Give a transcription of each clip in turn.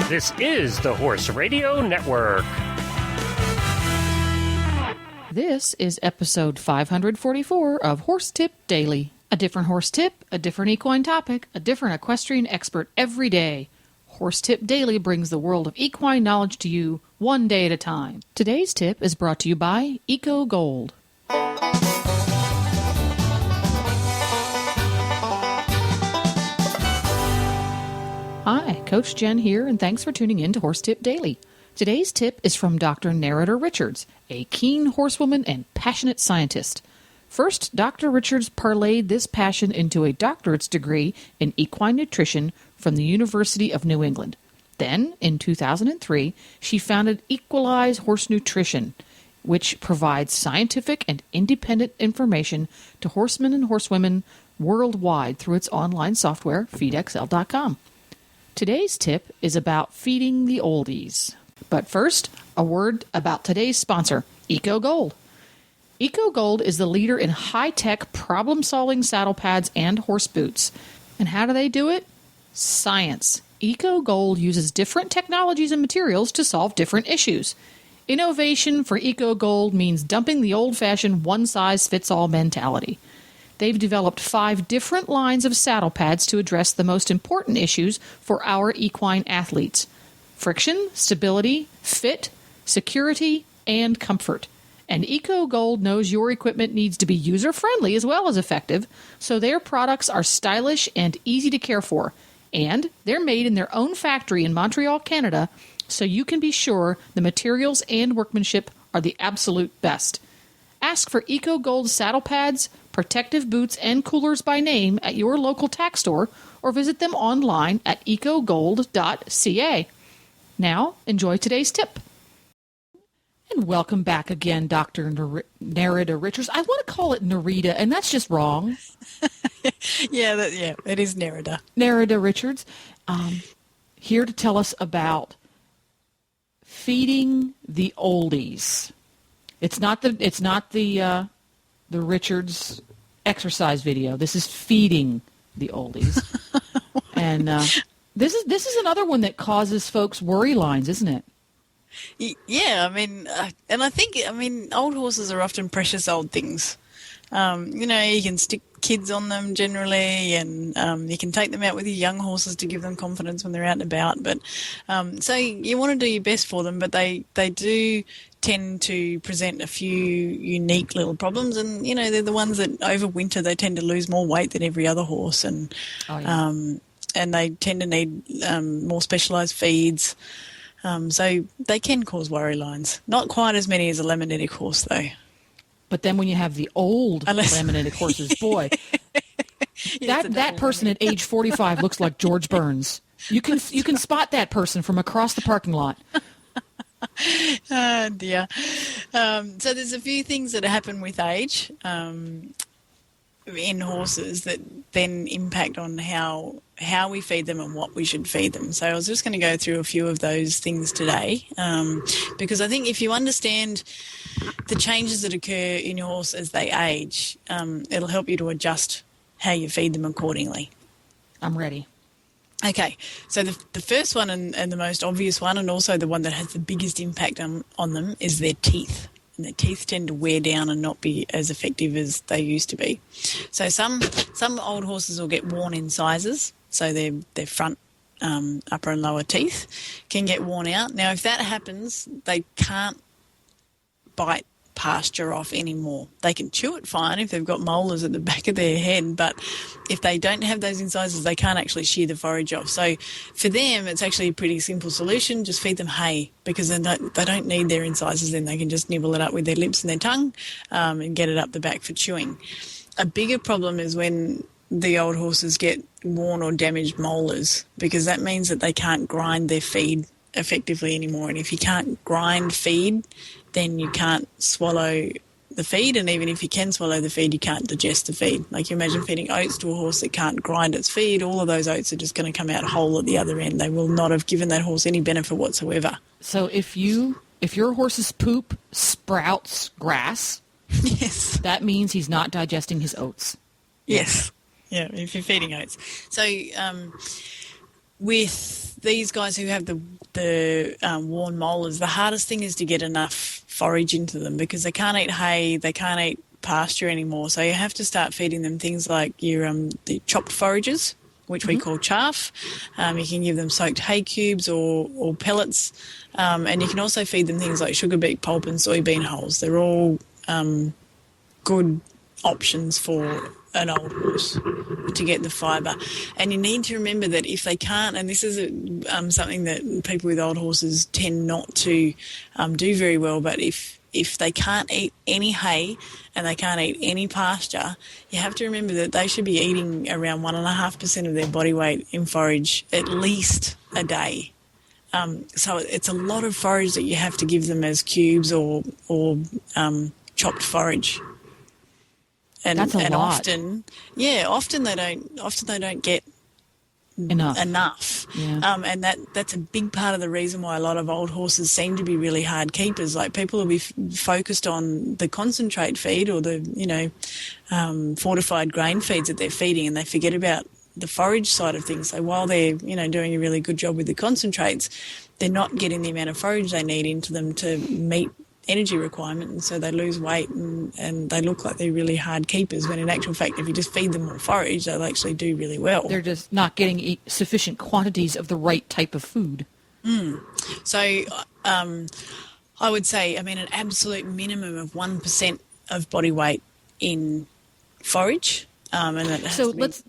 This is the Horse Radio Network. This is episode 544 of Horse Tip Daily. A different horse tip, a different equine topic, a different equestrian expert every day. Horse Tip Daily brings the world of equine knowledge to you one day at a time. Today's tip is brought to you by ECOGOLD. Hi, Coach Jen here, and thanks for tuning in to Horse Tip Daily. Today's tip is from Dr. Nerida Richards, a keen horsewoman and passionate scientist. First, Dr. Richards parlayed this passion into a doctorate's degree in equine nutrition from the University of New England. Then, in 2003, she founded Equalize Horse Nutrition, which provides scientific and independent information to horsemen and horsewomen worldwide through its online software, feedxl.com. Today's tip is about feeding the oldies. But first, a word about today's sponsor, ECOGOLD. ECOGOLD is the leader in high-tech problem-solving saddle pads and horse boots. And how do they do it? Science. ECOGOLD uses different technologies and materials to solve different issues. Innovation for ECOGOLD means dumping the old-fashioned one-size-fits-all mentality. They've developed 5 different lines of saddle pads to address the most important issues for our equine athletes: friction, stability, fit, security, and comfort. And ECOGOLD knows your equipment needs to be user-friendly as well as effective, so their products are stylish and easy to care for. And they're made in their own factory in Montreal, Canada, so you can be sure the materials and workmanship are the absolute best. Ask for ECOGOLD saddle pads, protective boots, and coolers by name at your local tack store or visit them online at ecogold.ca. Now, enjoy today's tip. And welcome back again, Dr. Nerida Richards. I want to call it Nerida, and that's just wrong. Yeah, it is Nerida. Nerida Richards, here to tell us about feeding the oldies. It's not the Richards exercise video. This is feeding the oldies, and this is another one that causes folks worry lines, isn't it? Yeah, and I think old horses are often precious old things. You can stick kids on them generally, and you can take them out with your young horses to give them confidence when they're out and about. But so you want to do your best for them, but they do tend to present a few unique little problems, and they're the ones that over winter they tend to lose more weight than every other horse, and and they tend to need more specialised feeds. So they can cause worry lines. Not quite as many as a Lamanitic horse, though. But then when you have the old Lamanitic horses, boy, that person at age 45 looks like George Burns. You can spot that person from across the parking lot. Oh, dear. So there's a few things that happen with age in horses that then impact on how we feed them and what we should feed them. So I was just going to go through a few of those things today, because I think if you understand the changes that occur in your horse as they age, it'll help you to adjust how you feed them accordingly. I'm ready. Okay, so the first one and the most obvious one, and also the one that has the biggest impact on them, is their teeth. And their teeth tend to wear down and not be as effective as they used to be. So some old horses will get worn in sizes, so their front, upper and lower teeth can get worn out. Now, if that happens, they can't bite pasture off anymore. They can chew it fine if they've got molars at the back of their head, but if they don't have those incisors, they can't actually shear the forage off. So for them, it's actually a pretty simple solution. Just feed them hay, because then they don't need their incisors. Then they can just nibble it up with their lips and their tongue and get it up the back for chewing. A bigger problem is when the old horses get worn or damaged molars, because that means that they can't grind their feed effectively anymore. And if you can't grind feed, then you can't swallow the feed, and even if you can swallow the feed, you can't digest the feed. Like, you imagine feeding oats to a horse that can't grind its feed, all of those oats are just going to come out whole at the other end. They will not have given that horse any benefit whatsoever. So if your horse's poop sprouts grass, yes, that means he's not digesting his oats. Yes. Yeah, if you're feeding oats. So with these guys who have the worn molars, the hardest thing is to get enough forage into them because they can't eat hay, they can't eat pasture anymore. So you have to start feeding them things like your the chopped forages, which we call chaff. You can give them soaked hay cubes or pellets, and you can also feed them things like sugar beet pulp and soybean hulls. They're all good options for an old horse to get the fibre. And you need to remember that if they can't, and this is something that people with old horses tend not to do very well, but if they can't eat any hay and they can't eat any pasture, you have to remember that they should be eating around 1.5% of their body weight in forage at least a day. So it's a lot of forage that you have to give them as cubes or chopped forage. And, That's a lot. Often they don't get enough. Yeah. And that's a big part of the reason why a lot of old horses seem to be really hard keepers. Like people will be focused on the concentrate feed or the fortified grain feeds that they're feeding, and they forget about the forage side of things. So while they're doing a really good job with the concentrates, they're not getting the amount of forage they need into them to meet energy requirement, and so they lose weight and they look like they're really hard keepers, when in actual fact if you just feed them more forage they'll actually do really well. They're just not getting sufficient quantities of the right type of food. So I would say, an absolute minimum of 1% of body weight in forage. And it has So to be... let's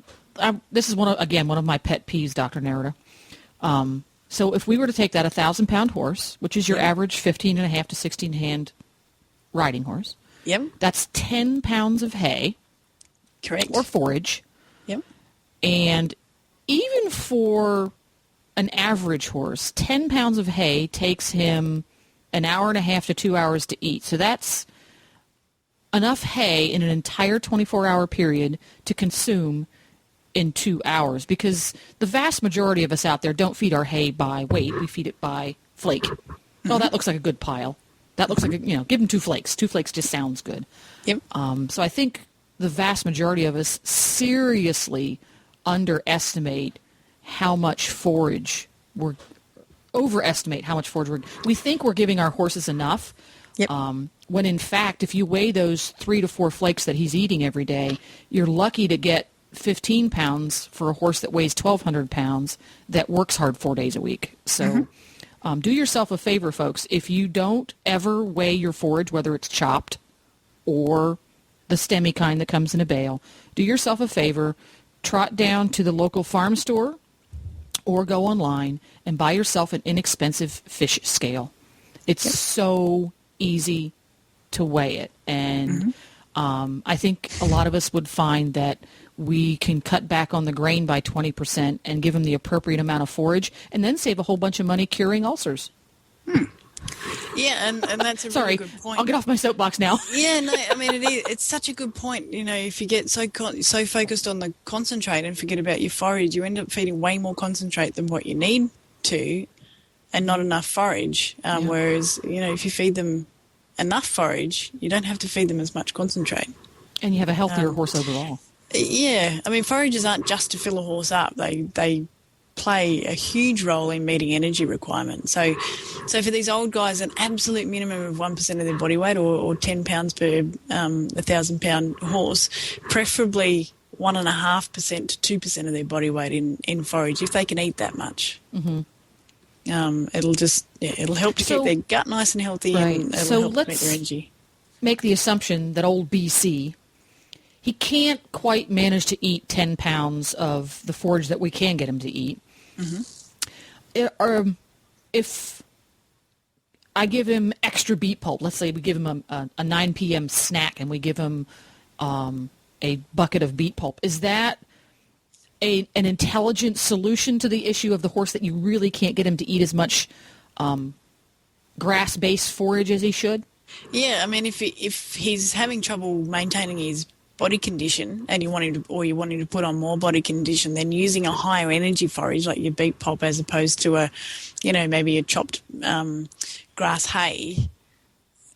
this is one of my pet peeves, Dr. Narita. So if we were to take that 1,000-pound horse, which is your average 15.5 to 16-hand riding horse, that's 10 pounds of hay, correct, or forage. Yep. And even for an average horse, 10 pounds of hay takes him an hour and a half to 2 hours to eat. So that's enough hay in an entire 24-hour period to consume in 2 hours, because the vast majority of us out there don't feed our hay by weight. We feed it by flake. Oh, that looks like a good pile. That looks like give them 2 flakes. 2 flakes just sounds good. Yep. So I think the vast majority of us seriously underestimate how much forage overestimate how much forage we think we're giving our horses enough. Yep. When in fact, if you weigh those 3 to 4 flakes that he's eating every day, you're lucky to get 15 pounds for a horse that weighs 1,200 pounds that works hard 4 days a week. So do yourself a favor, folks. If you don't ever weigh your forage, whether it's chopped or the stemmy kind that comes in a bale, do yourself a favor, trot down to the local farm store or go online and buy yourself an inexpensive fish scale. It's so easy to weigh it. And I think a lot of us would find that we can cut back on the grain by 20% and give them the appropriate amount of forage and then save a whole bunch of money curing ulcers. Yeah, and that's a Sorry, really good point. I'll get off my soapbox now. Yeah, no, it's such a good point. If you get so focused on the concentrate and forget about your forage, you end up feeding way more concentrate than what you need to and not enough forage. Whereas, if you feed them enough forage, you don't have to feed them as much concentrate. And you have a healthier horse overall. Yeah, forages aren't just to fill a horse up. They play a huge role in meeting energy requirements. So for these old guys, an absolute minimum of 1% of their body weight, or 10 pounds per 1,000-pound horse, preferably 1.5% to 2% of their body weight in forage, if they can eat that much. It'll help to keep their gut nice and healthy, and it'll help to meet their energy. Make the assumption that old BC, he can't quite manage to eat 10 pounds of the forage that we can get him to eat. If I give him extra beet pulp, let's say we give him a 9 p.m. snack and we give him a bucket of beet pulp, is that an intelligent solution to the issue of the horse that you really can't get him to eat as much grass-based forage as he should? Yeah, if he's having trouble maintaining his body condition and you want him to put on more body condition, then using a higher energy forage like your beet pulp as opposed to maybe a chopped grass hay,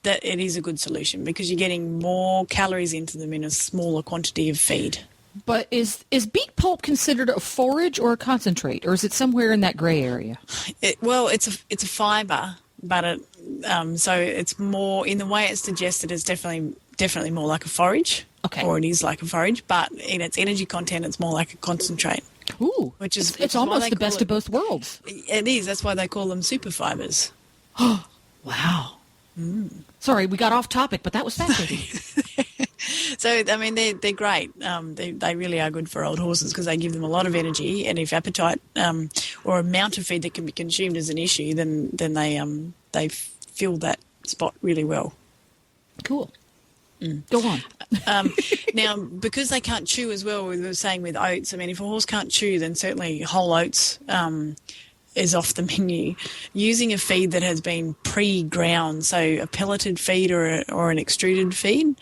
that it is a good solution because you're getting more calories into them in a smaller quantity of feed. But is beet pulp considered a forage or a concentrate, or is it somewhere in that gray area? It's a fibre, but so it's more in the way it's digested. It's definitely more like a forage. Okay. Or it is like a forage, but in its energy content, it's more like a concentrate. Ooh, it's almost the best of both worlds. It is. That's why they call them super fibres. Wow. Sorry, we got off topic, but that was fascinating. So, I mean, they're great. They really are good for old horses because they give them a lot of energy, and if appetite or amount of feed that can be consumed is an issue, then they fill that spot really well. Cool. Go on. Now, because they can't chew as well, we were saying with oats, I mean, if a horse can't chew, then certainly whole oats is off the menu. Using a feed that has been pre-ground, so a pelleted feed or an extruded feed,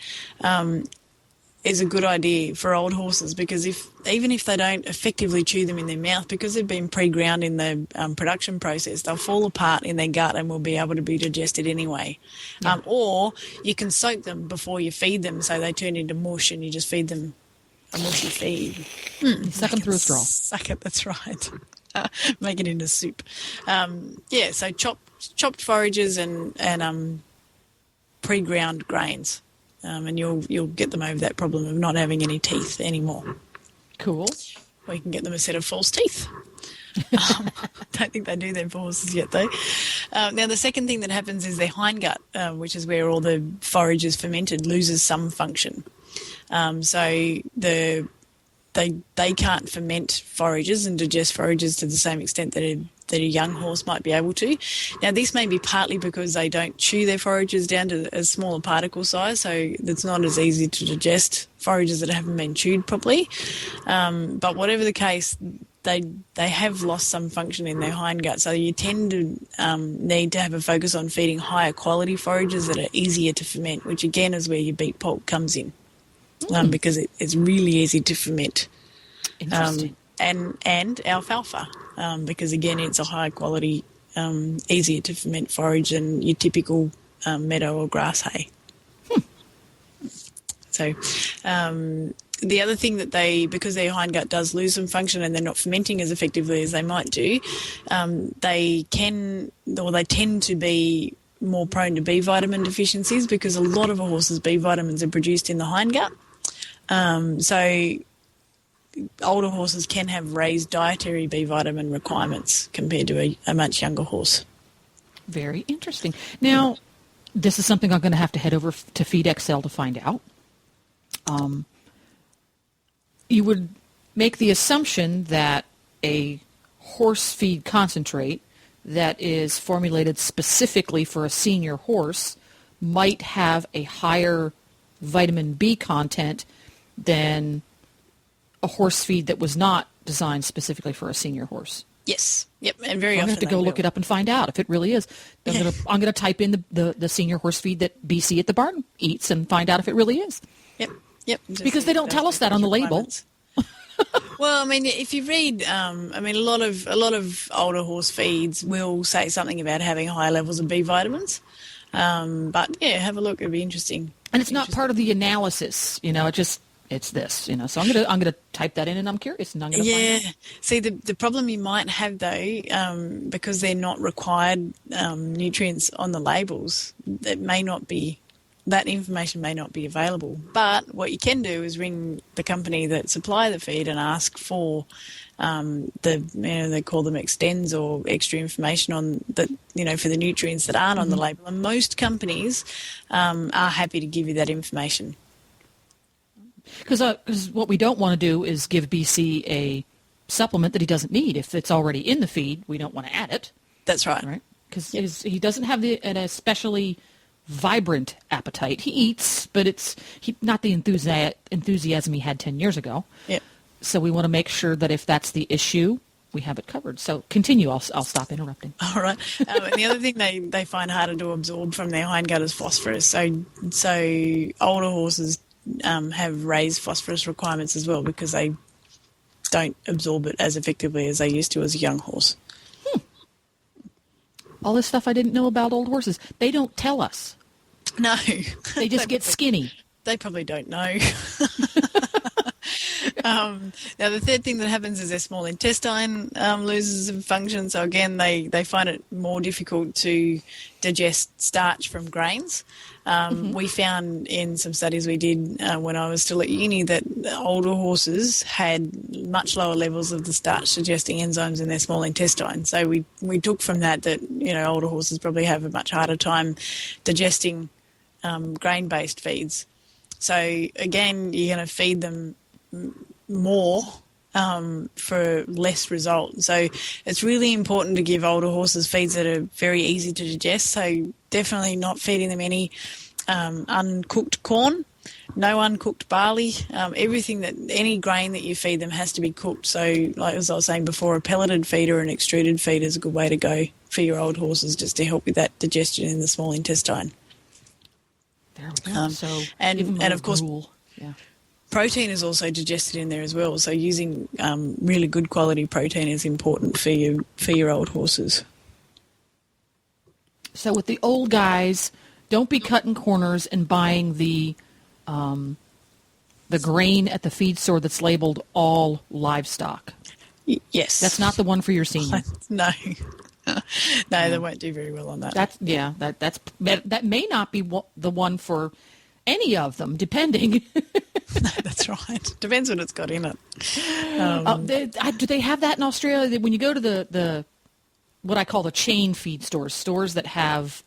is a good idea for old horses because even if they don't effectively chew them in their mouth, because they've been pre-ground in the production process, they'll fall apart in their gut and will be able to be digested anyway. Yeah. Or you can soak them before you feed them so they turn into mush and you just feed them a mushy feed. Suck them through a straw. Suck it, that's right. Make it into soup. So chopped forages and pre-ground grains. And you'll get them over that problem of not having any teeth anymore. Cool. Or you can get them a set of false teeth. Don't think they do them for horses yet, though. Now, the second thing that happens is their hindgut, which is where all the forage is fermented, loses some function. So they can't ferment forages and digest forages to the same extent that a young horse might be able to. Now, this may be partly because they don't chew their forages down to a smaller particle size, so it's not as easy to digest forages that haven't been chewed properly. But whatever the case, they have lost some function in their hindgut, so you tend to need to have a focus on feeding higher quality forages that are easier to ferment, which again is where your beet pulp comes in, because it's really easy to ferment. Interesting. And alfalfa, because again it's a high quality, easier to ferment forage than your typical meadow or grass hay. So the other thing that because their hindgut does lose some function and they're not fermenting as effectively as they might do, they tend to be more prone to B vitamin deficiencies because a lot of a horse's B vitamins are produced in the hindgut. So older horses can have raised dietary B vitamin requirements compared to a much younger horse. Very interesting. Now, this is something I'm going to have to head over to FeedXL to find out. You would make the assumption that a horse feed concentrate that is formulated specifically for a senior horse might have a higher vitamin B content than a horse feed that was not designed specifically for a senior horse. Yes. Yep. And very often I'm going to have to go look it up and find out if it really is. I'm going to type in the senior horse feed that BC at the barn eats and find out if it really is. Yep. Because they don't tell us that on the label. Well, I mean, if you read, a lot of older horse feeds will say something about having higher levels of B vitamins. But yeah, have a look. It'll be interesting. And it's not part of the analysis, it's this, so I'm gonna type that in, and I'm curious, and I'm gonna find out. See, the problem you might have though, because they're not required nutrients on the labels, that information may not be available. But what you can do is ring the company that supply the feed and ask for they call them extends or extra information on that, for the nutrients that aren't on the label. And most companies are happy to give you that information. Because what we don't want to do is give BC a supplement that he doesn't need. If it's already in the feed, we don't want to add it. That's right. Because he doesn't have an especially vibrant appetite. He eats, but it's not the enthusiasm he had 10 years ago. Yep. So we want to make sure that if that's the issue, we have it covered. So continue. I'll stop interrupting. All right. And the other thing they find harder to absorb from their hindgut is phosphorus. So older horses have raised phosphorus requirements as well because they don't absorb it as effectively as they used to as a young horse. All this stuff I didn't know about old horses. They don't tell us. No. They just get skinny. They probably don't know. Now, the third thing that happens is their small intestine loses function. So, again, they find it more difficult to digest starch from grains. We found in some studies we did when I was still at uni that older horses had much lower levels of the starch digesting enzymes in their small intestine. So we took from that older horses probably have a much harder time digesting grain-based feeds. So again, you're going to feed them more for less result. So it's really important to give older horses feeds that are very easy to digest. So definitely not feeding them any uncooked corn, no uncooked barley. Any grain that you feed them has to be cooked. So like as I was saying before, a pelleted feed or an extruded feed is a good way to go for your old horses just to help with that digestion in the small intestine. There we go. And of course, yeah. Protein is also digested in there as well. So using really good quality protein is important for your old horses. So with the old guys, don't be cutting corners and buying the grain at the feed store that's labeled all livestock. Yes. That's not the one for your senior. No. No, they won't do very well on that. That may not be the one for any of them, depending. No, that's right. Depends what it's got in it. Do they have that in Australia? When you go to the what I call the chain feed stores that have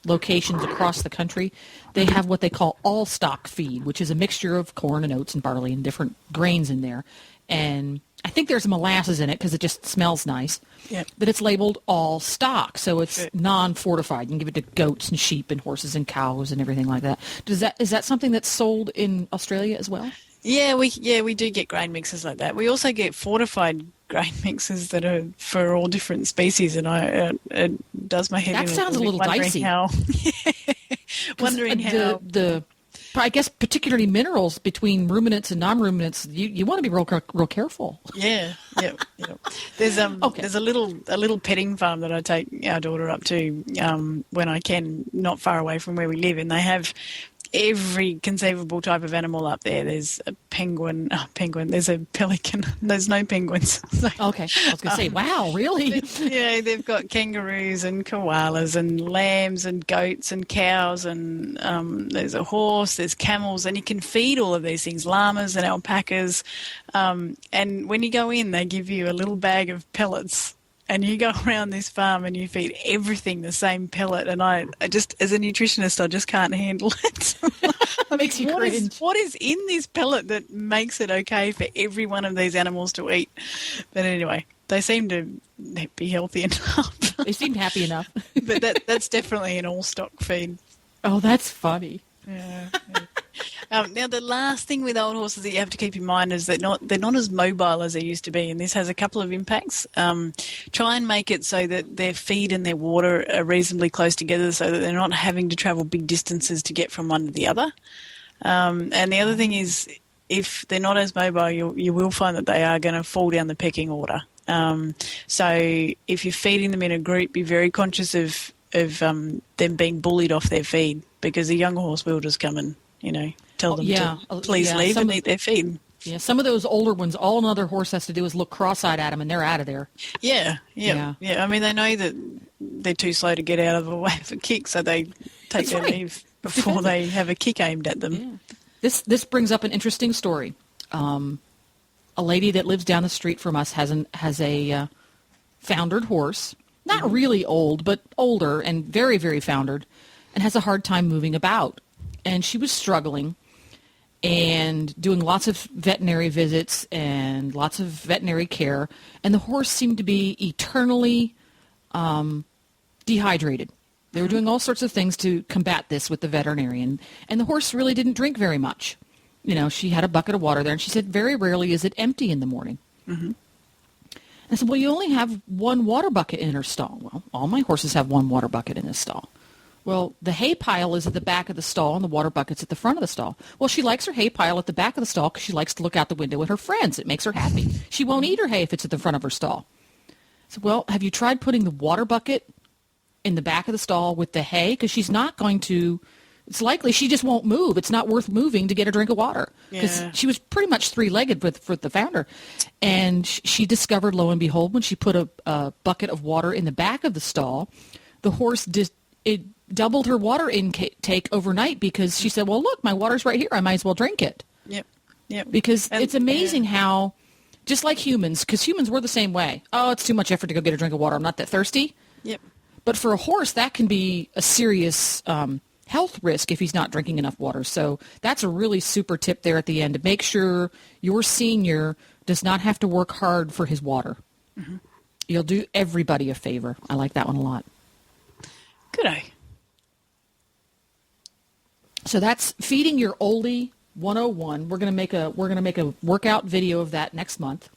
locations across the country, they have what they call all stock feed, which is a mixture of corn and oats and barley and different grains in there. And I think there's molasses in it because it just smells nice. Yep. But it's labeled all stock, so it's non-fortified. You can give it to goats and sheep and horses and cows and everything like that. Is that something that's sold in Australia as well? Yeah, we do get grain mixes like that. We also get fortified grain mixes that are for all different species, and it does my head in. That sounds a little dicey. Wondering how I guess particularly minerals between ruminants and non-ruminants, you want to be real careful. Yeah. There's a little petting farm that I take our daughter up to when I can, not far away from where we live, and they have every conceivable type of animal up there. There's a penguin, there's a pelican, there's no penguins. So, okay, I was going to say, wow, really? Yeah, they've got kangaroos and koalas and lambs and goats and cows and there's a horse, there's camels, and you can feed all of these things, llamas and alpacas. And when you go in, they give you a little bag of pellets. And you go around this farm and you feed everything the same pellet. And I just, as a nutritionist, I just can't handle it. It makes you cringe. What is in this pellet that makes it okay for every one of these animals to eat? But anyway, they seem to be healthy enough. They seem happy enough. But that's definitely an all-stock feed. Oh, that's funny. Yeah. Now, the last thing with old horses that you have to keep in mind is that they're not as mobile as they used to be, and this has a couple of impacts. Try and make it so that their feed and their water are reasonably close together so that they're not having to travel big distances to get from one to the other. And the other thing is, if they're not as mobile, you will find that they are going to fall down the pecking order. So if you're feeding them in a group, be very conscious of them being bullied off their feed, because a young horse will just come and, tell them to please leave and eat their feed. Yeah, some of those older ones, all another horse has to do is look cross-eyed at them and they're out of there. Yeah. I mean, they know that they're too slow to get out of the way of a kick, so they take their leave before they have a kick aimed at them. Yeah. This brings up an interesting story. A lady that lives down the street from us has a foundered horse, not really old, but older and very, very foundered, and has a hard time moving about. And she was struggling and doing lots of veterinary visits and lots of veterinary care, and the horse seemed to be eternally dehydrated. They were doing all sorts of things to combat this with the veterinarian, and the horse really didn't drink very much. She had a bucket of water there, and she said very rarely is it empty in the morning. Mm-hmm. I said, well, you only have one water bucket in her stall. Well, all my horses have one water bucket in this stall. Well, the hay pile is at the back of the stall and the water bucket's at the front of the stall. Well, she likes her hay pile at the back of the stall because she likes to look out the window at her friends. It makes her happy. She won't eat her hay if it's at the front of her stall. So, well, have you tried putting the water bucket in the back of the stall with the hay? Because she's not going to it's likely she just won't move. It's not worth moving to get a drink of water because she was pretty much three-legged with the founder. And she discovered, lo and behold, when she put a bucket of water in the back of the stall, the horse it doubled her water intake overnight because she said, well, look, my water's right here. I might as well drink it. Yep. Because it's amazing how, just like humans, because humans were the same way. Oh, it's too much effort to go get a drink of water. I'm not that thirsty. Yep. But for a horse, that can be a serious health risk if he's not drinking enough water. So that's a really super tip there at the end to make sure your senior does not have to work hard for his water. Mm-hmm. You'll do everybody a favor. I like that one a lot. Good eye. So that's feeding your oldie 101. We're gonna make a workout video of that next month.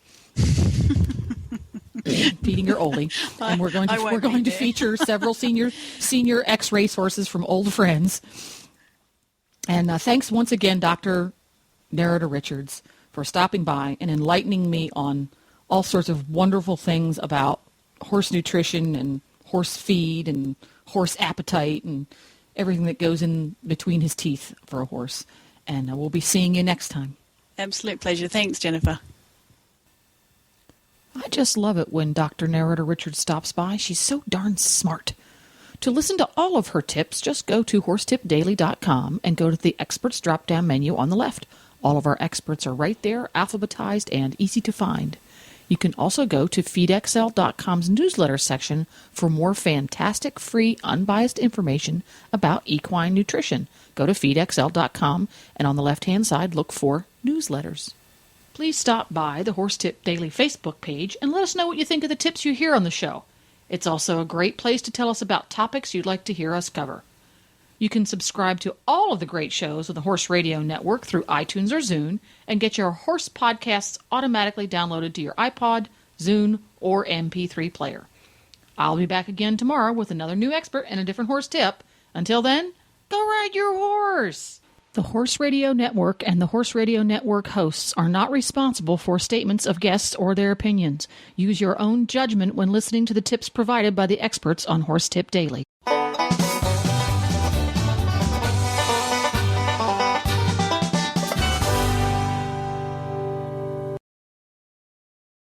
Feeding your oldie, and we're going to feature several senior ex racehorses from old friends. And thanks once again, Dr. Narada Richards, for stopping by and enlightening me on all sorts of wonderful things about horse nutrition and horse feed and horse appetite and everything that goes in between his teeth for a horse. And we'll be seeing you next time. Absolute pleasure. Thanks, Jennifer. I just love it when Dr. Narada Richards stops by. She's so darn smart. To listen to all of her tips, just go to horsetipdaily.com and go to the Experts drop-down menu on the left. All of our experts are right there, alphabetized and easy to find. You can also go to feedxl.com's newsletter section for more fantastic, free, unbiased information about equine nutrition. Go to feedxl.com and on the left-hand side, look for newsletters. Please stop by the Horse Tip Daily Facebook page and let us know what you think of the tips you hear on the show. It's also a great place to tell us about topics you'd like to hear us cover. You can subscribe to all of the great shows on the Horse Radio Network through iTunes or Zune and get your horse podcasts automatically downloaded to your iPod, Zune, or MP3 player. I'll be back again tomorrow with another new expert and a different horse tip. Until then, go ride your horse! The Horse Radio Network and the Horse Radio Network hosts are not responsible for statements of guests or their opinions. Use your own judgment when listening to the tips provided by the experts on Horse Tip Daily.